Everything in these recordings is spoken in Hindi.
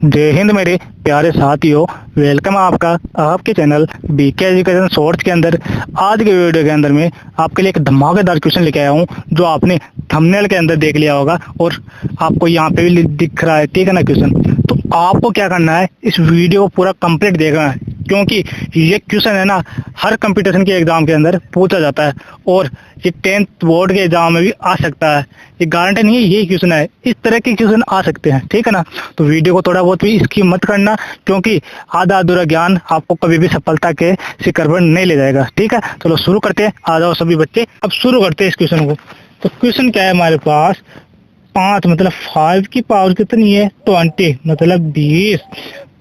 जय हिंद मेरे प्यारे साथियों, वेलकम आपका आपके चैनल बीके एजुकेशन शॉर्ट्स के अंदर। आज के वीडियो के अंदर में आपके लिए एक धमाकेदार क्वेश्चन लेके आया हूँ जो आपने थंबनेल के अंदर देख लिया होगा और आपको यहाँ पे भी दिख रहा है, ठीक है ना क्वेश्चन। तो आपको क्या करना है, इस वीडियो को पूरा कंप्लीट देखना है क्योंकि ये क्वेश्चन है ना हर कंपटीशन के एग्जाम के अंदर पूछा जाता है और ये 10th बोर्ड के एग्जाम में भी आ सकता है। ये गारंटी नहीं है यही क्वेश्चन है, इस तरह के क्वेश्चन आ सकते हैं, ठीक है ना। तो वीडियो को थोड़ा बहुत भी इसकी मत करना क्योंकि आधा अधूरा ज्ञान आपको कभी भी सफलता के शिखर पर नहीं ले जाएगा, ठीक है। चलो शुरू करते हैं, आ जाओ सभी बच्चे, अब शुरू करते हैं इस क्वेश्चन को। तो क्वेश्चन क्या है हमारे पास, 5 मतलब 5 की पावर कितनी है, 20 मतलब 20,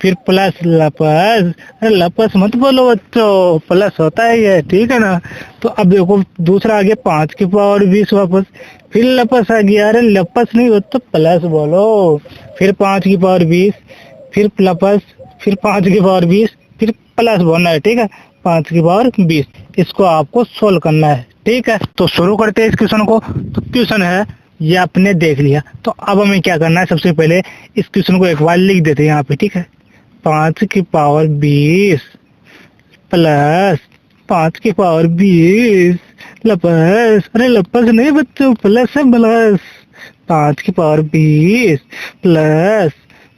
फिर प्लस लपस, अरे लपस मत बोलो बच्चों, प्लस होता है ये, ठीक है ना। तो अब देखो दूसरा आ गया 5 की पावर 20 वापस, फिर लपस आ गया, अरे लपस नहीं बच्चों प्लस बोलो, फिर 5 की पावर 20, फिर लपस, फिर 5 की पावर 20, फिर प्लस बोलना है, ठीक है। 5 की पावर 20 इसको आपको सोल्व करना है, ठीक है। तो शुरू करते हैं इस क्वेश्चन को। तो क्वेश्चन है ये आपने देख लिया, तो अब हमें क्या करना है, सबसे पहले इस क्वेश्चन को एक बार लिख देते हैं यहाँ पे, ठीक है। 5 की पावर 20 प्लस 5 की पावर 20 लपस, अरे लपस नहीं बच्चों प्लस है प्लस, 5 की पावर 20 प्लस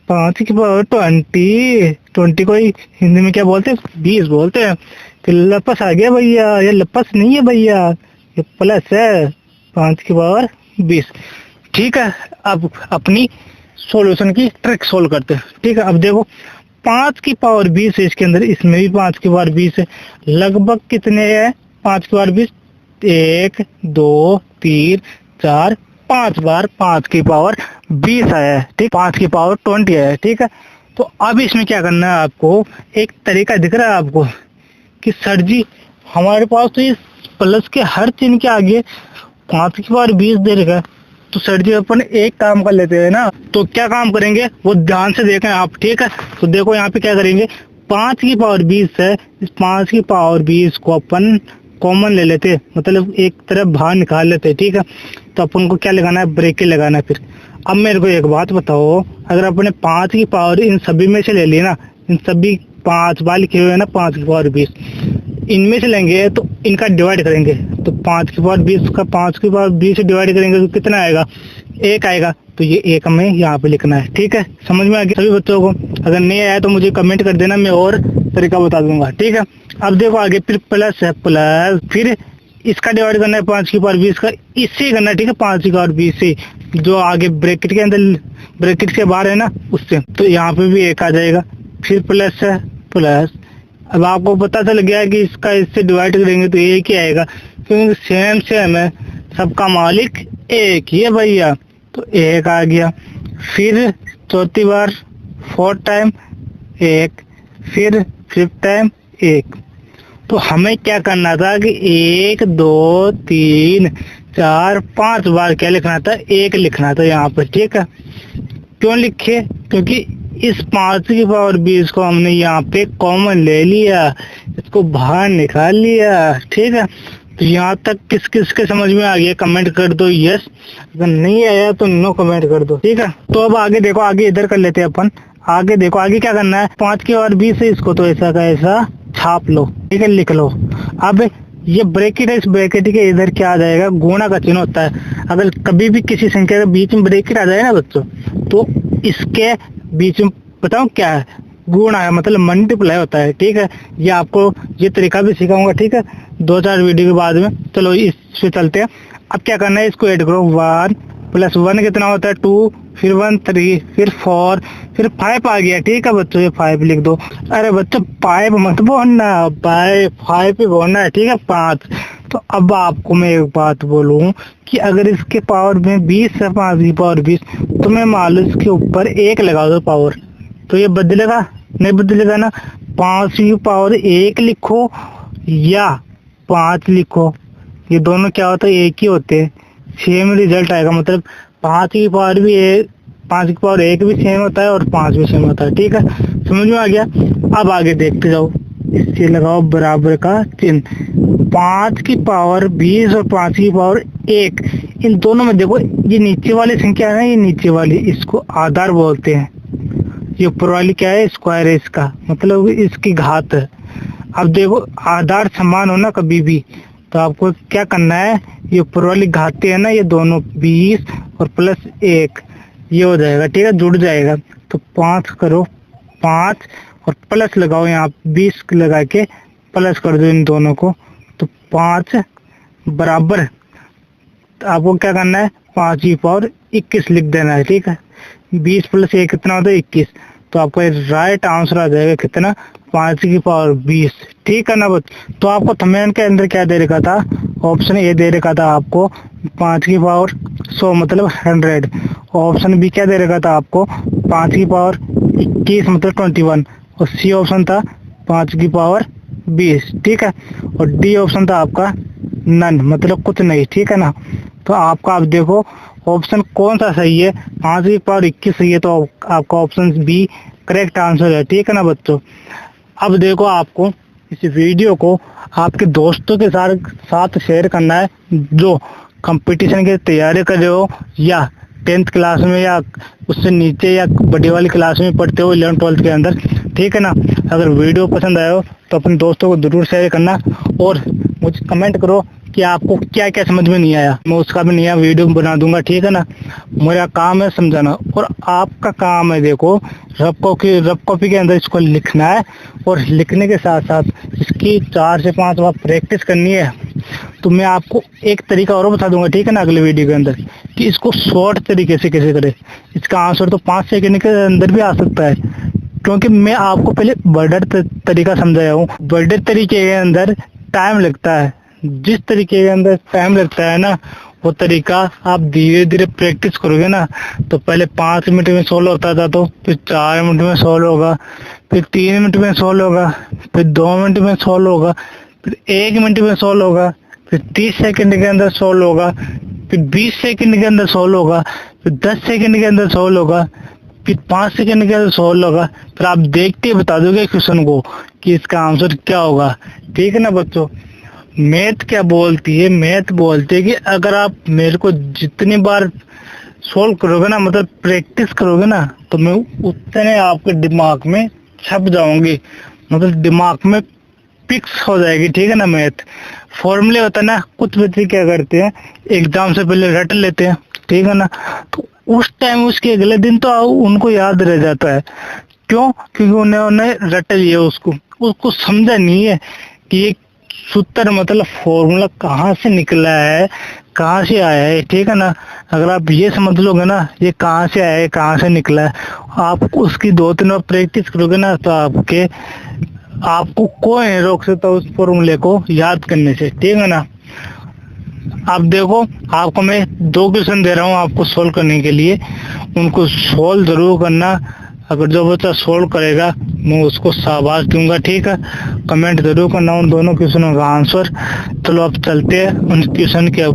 5 की पावर 20 को ही हिंदी में क्या बोलते हैं, 20 बोलते हैं। फिर लपस आ गया भैया, ये लपस नहीं है भैया, ये प्लस है 5 की पावर 20, ठीक है। अब अपनी सॉल्यूशन की ट्रिक सोल्व करते हैं, ठीक है। अब देखो 5 की पावर 20 है इसके अंदर, इसमें भी 5 की पावर 20 है, लगभग कितने है 5 की पावर 20, 1 2 3 4 5 बार 5 की पावर 20 आया है, ठीक। 5 की पावर 20 आया है, ठीक है। तो अब इसमें क्या करना है, आपको एक तरीका दिख रहा है आपको कि सर जी हमारे पास तो इस प्लस के हर चिन्ह के आगे 5 की पावर 20 दे रखा है, तो सर जी अपन एक काम कर लेते हैं ना। तो क्या काम करेंगे वो ध्यान से देखें आप, ठीक है। तो देखो यहाँ पे क्या करेंगे, 5 की पावर 20 है, इस 5 की पावर 20 को अपन कॉमन ले लेते, मतलब एक तरफ बाहर निकाल लेते, ठीक है। तो अपन को क्या लगाना है, ब्रैकेट लगाना है। फिर अब मेरे को एक बात बताओ, अगर अपने 5 की पावर इन सभी में से ले ली ना, इन सभी 5 बार लिखे हुए हैं ना 5 की पावर 20, इनमें से लेंगे तो इनका डिवाइड करेंगे, तो 5 की पावर 20 का 5 की पावर 20 से डिवाइड करेंगे तो कितना आएगा, 1 आएगा। तो ये 1 हमें यहाँ पे लिखना है, ठीक है। समझ में आ गया सभी बच्चों को? अगर नहीं आया तो मुझे कमेंट कर देना, मैं और तरीका बता दूंगा, ठीक है। अब देखो आगे फिर प्लस है, प्लस फिर इसका डिवाइड करना है 5 की पावर 20 का, इससे करना है, ठीक है। 5 की पावर 20 से जो आगे ब्रैकेट के अंदर, ब्रैकेट के बाहर है ना उससे, तो यहाँ पे भी 1 आ जाएगा। फिर प्लस है, प्लस, अब आपको पता चल गया है कि इसका इससे डिवाइड करेंगे तो एक ही आएगा क्योंकि सेम सेम है, सबका मालिक एक ही है भैया, तो 1 आ गया। फिर चौथी बार 4th टाइम 1, फिर 5th टाइम 1। तो हमें क्या करना था कि 1 2 3 4 5 बार क्या लिखना था, 1 लिखना था यहाँ पर, ठीक है। क्यों लिखे, क्योंकि इस 5 की पावर 20 को हमने यहाँ पे कॉमन ले लिया, इसको बाहर निकाल लिया, ठीक है। तो यहाँ तक किस किस के समझ में आ गया कमेंट कर दो यस, अगर नहीं आया तो नो कमेंट कर दो, ठीक है। तो अब आगे देखो, आगे इधर कर लेते हैं अपन। आगे देखो आगे क्या करना है, 5 की पावर 20 है, इसको तो ऐसा का ऐसा छाप लो, ठीक है, लिख लो। अब ये ब्रैकेट है, इस ब्रैकेट के इधर क्या आ जाएगा, गुणा का चिन्ह होता है। अगर कभी भी किसी संख्या के बीच में ब्रैकेट आ जाए ना बच्चों, तो इसके बीच में बताऊं क्या है, गुणा है, मतलब मल्टीप्लाई होता है, ठीक है। ये आपको ये तरीका भी सिखाऊंगा, ठीक है, 2-4 वीडियो के बाद में। चलो इससे चलते हैं। अब क्या करना है, इसको ऐड करो, 1 + 1 कितना होता है 2, फिर 1 3, फिर 4, फिर 5 आ गया, ठीक है बच्चों, ये 5 लिख दो। अरे बच्चों 5 मत बोलना, 5 ही बोलना है, ठीक है, 5। तो अब आपको मैं एक बात बोलूं कि अगर इसके पावर में 20 है, 5 की पावर 20, तो मैं मान लो इसके ऊपर 1 लगा दो पावर, तो ये बदलेगा नहीं, बदलेगा ना। 5 की पावर 1 लिखो या 5 लिखो, ये दोनों क्या होता है, एक ही होते हैं, सेम रिजल्ट आएगा। मतलब 5 की पावर भी 5 की पावर 1 भी सेम होता है और 5 भी सेम होता है, ठीक है। समझ में आ गया? अब आगे देखते जाओ, इससे लगाओ बराबर का चिन्ह। 5 की पावर 20 और 5 की पावर 1, इन दोनों में देखो ये नीचे वाली संख्या है ना, ये नीचे वाली, इसको आधार बोलते हैं। ये ऊपर वाली क्या है, स्क्वायर है इसका, मतलब इसकी घात है। अब देखो आधार समान हो ना कभी भी, तो आपको क्या करना है, ये ऊपर वाली घातें है ना, ये दोनों 20 और प्लस 1 ये हो जाएगा, ठीक है, जुड़ जाएगा। तो 5 करो, 5 और प्लस लगाओ, यहाँ 20 लगा के प्लस कर दो इन दोनों को, तो 5 बराबर आपको क्या करना है, 5 की पावर 21 लिख देना है, ठीक है। 20 प्लस 1 कितना होता है, 21। तो आपका राइट आंसर आ जाएगा कितना, 5 की पावर 20, ठीक है ना बच्चों। तो आपको थंबनेल के अंदर क्या दे रखा था, ऑप्शन ए दे रखा था आपको 5 की पावर 100 मतलब 100। ऑप्शन बी क्या दे रखा था आपको, 5 की पावर 21 मतलब 21। और सी ऑप्शन था 5 की पावर 20, ठीक है। और डी ऑप्शन था आपका नन मतलब कुछ नहीं, ठीक है ना। तो आपका आप देखो ऑप्शन कौन सा सही है, 5 की पावर 21 सही है, तो आपका ऑप्शन बी करेक्ट आंसर है, ठीक है ना बच्चों। अब देखो आपको इस वीडियो को आपके दोस्तों के साथ शेयर करना है जो कंपटीशन की तैयारी कर रहे हो, या 10th क्लास में या उससे नीचे या बड़ी वाली क्लास में पढ़ते हो 11th 12th के अंदर, ठीक है ना। अगर वीडियो पसंद आया हो तो अपने दोस्तों को जरूर शेयर करना, और मुझे कमेंट करो कि आपको क्या क्या समझ में नहीं आया, मैं उसका भी नया वीडियो बना दूंगा, ठीक है ना। मेरा काम है समझाना, और आपका काम है देखो रफ कॉपी के अंदर इसको लिखना है, और लिखने के साथ साथ इसकी 4 से 5 बार प्रैक्टिस करनी है। तो मैं आपको एक तरीका और बता दूंगा, ठीक है ना, अगले वीडियो के अंदर, कि इसको शॉर्ट तरीके से कैसे करें। इसका आंसर तो 5 सेकंड के अंदर भी आ सकता है, क्योंकि मैं आपको पहले बर्डर तरीका समझाया हूँ। बर्डर तरीके के अंदर टाइम लगता है, जिस तरीके के अंदर टाइम लगता है ना, वो तरीका आप धीरे धीरे प्रैक्टिस करोगे ना, तो पहले 5 मिनट में सोल्व होता था, तो फिर 4 मिनट में सोल्व होगा, फिर 3 मिनट में सोल्व होगा, फिर 2 मिनट में सोल्व होगा, फिर 1 मिनट में सोल्व होगा, फिर 30 सेकंड के अंदर सोल्व होगा, फिर 20 सेकंड के अंदर सोल्व होगा, फिर 10 सेकंड के अंदर सोल्व होगा, फिर 5 सेकंड के अंदर सोल्व होगा। फिर आप देखते ही बता दोगे क्वेश्चन को कि इसका आंसर क्या होगा, ठीक है ना बच्चों। मैथ क्या बोलती है, मैथ बोलती है कि अगर आप मेरे को जितनी बार सोल्व करोगे ना, मतलब प्रैक्टिस करोगे ना, तो मैं उतने आपके दिमाग में छप जाऊंगी, मतलब दिमाग में फिक्स हो जाएगी, ठीक है ना। मैथ फॉर्मूले होता है ना, कुछ बच्चे क्या करते हैं एग्जाम से पहले रट लेते हैं, ठीक है ना, तो उस टाइम उसके अगले दिन तो उनको याद रह जाता है। क्यों, क्योंकि उन्होंने रट लिया, उसको समझा नहीं है कि ये सूत्र मतलब फॉर्मूला कहाँ से निकला है, कहाँ से आया है, ठीक है ना। अगर आप ये समझ लोगे ना ये कहाँ से आया है, कहाँ से निकला है, आप उसकी 2-3 बार प्रैक्टिस करोगे ना, तो आपको कोई नहीं रोक सकता उस फॉर्मूले को याद करने से, ठीक है ना। अब देखो आपको मैं 2 क्वेश्चन दे रहा हूँ आपको सोल्व करने के लिए, उनको सोल्व जरूर करना। अगर जो बच्चा सोल्व करेगा मैं उसको शाबाश दूंगा, ठीक है। कमेंट जरूर करना उन दोनों क्वेश्चनों का आंसर। चलो अब चलते हैं उन क्वेश्चन के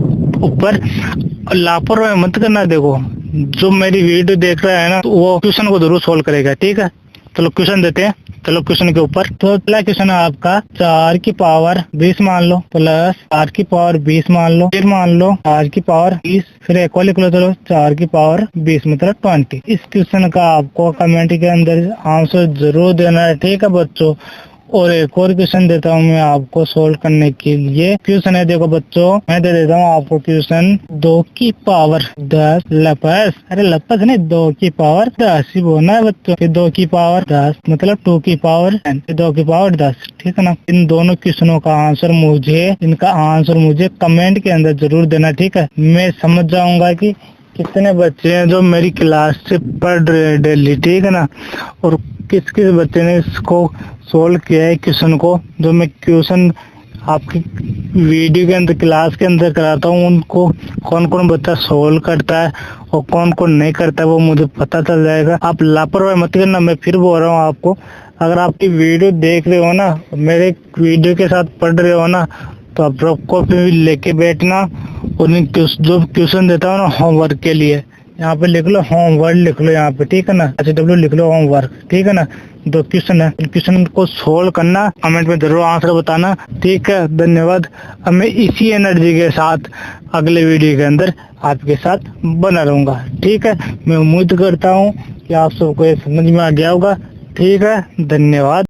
ऊपर। लापरवाही मत करना, देखो जो मेरी वीडियो देख रहा है ना, तो वो क्वेश्चन को जरूर सोल्व करेगा, ठीक है। चलो क्वेश्चन देते हैं, चलो क्वेश्चन के ऊपर। तो पहला क्वेश्चन है आपका 4 की पावर 20 मान लो, प्लस 4 की पावर 20 मान लो, फिर मान लो 4 की पावर 20, फिर एक और लिख लो, चलो 4 की पावर 20 मतलब 20। इस क्वेश्चन का आपको कमेंट के अंदर आंसर जरूर देना है, ठीक है बच्चों। और एक और क्वेश्चन देता हूँ मैं आपको सोल्व करने के लिए। क्वेश्चन है देखो बच्चों, मैं दे देता हूँ आपको क्वेश्चन 2 की पावर 10 लपस, अरे लपस नहीं 2 की पावर 10 ही बोलना है बच्चों। फिर 2 की पावर 10 मतलब 2 की पावर 10, फिर 2 की पावर 10, ठीक है ना। इन दोनों क्वेश्चनों का आंसर मुझे कमेंट के अंदर जरूर देना, ठीक है। मैं समझ जाऊंगा कि कितने बच्चे हैं जो मेरी क्लास से पढ़ रहे हैं डेली, ठीक है ना, और किस किस बच्चे ने इसको सोल्व किया है क्वेश्चन को। जो मैं क्वेश्चन आपकी वीडियो के अंदर क्लास के अंदर कराता हूँ, उनको कौन कौन बच्चा सोल्व करता है और कौन कौन नहीं करता है वो मुझे पता चल जाएगा। आप लापरवाही मत करना, मैं फिर बोल रहा हूँ आपको। अगर आपकी वीडियो देख रहे हो ना, मेरे वीडियो के साथ पढ़ रहे हो ना, तो आप रफ कॉपी भी लेके बैठना, और जो क्वेश्चन देता हूँ ना होमवर्क के लिए, यहाँ पे लिख लो होमवर्क, लिख लो यहाँ पे, ठीक है ना, HW लिख लो होमवर्क, ठीक है ना। 2 क्वेश्चन है, क्वेश्चन को सोल्व करना, कमेंट में जरूर आंसर बताना, ठीक है। धन्यवाद। अब मैं इसी एनर्जी के साथ अगले वीडियो के अंदर आपके साथ बना रहूंगा, ठीक है। मैं उम्मीद करता हूँ कि आप सबको ये समझ में आ गया होगा, ठीक है। धन्यवाद।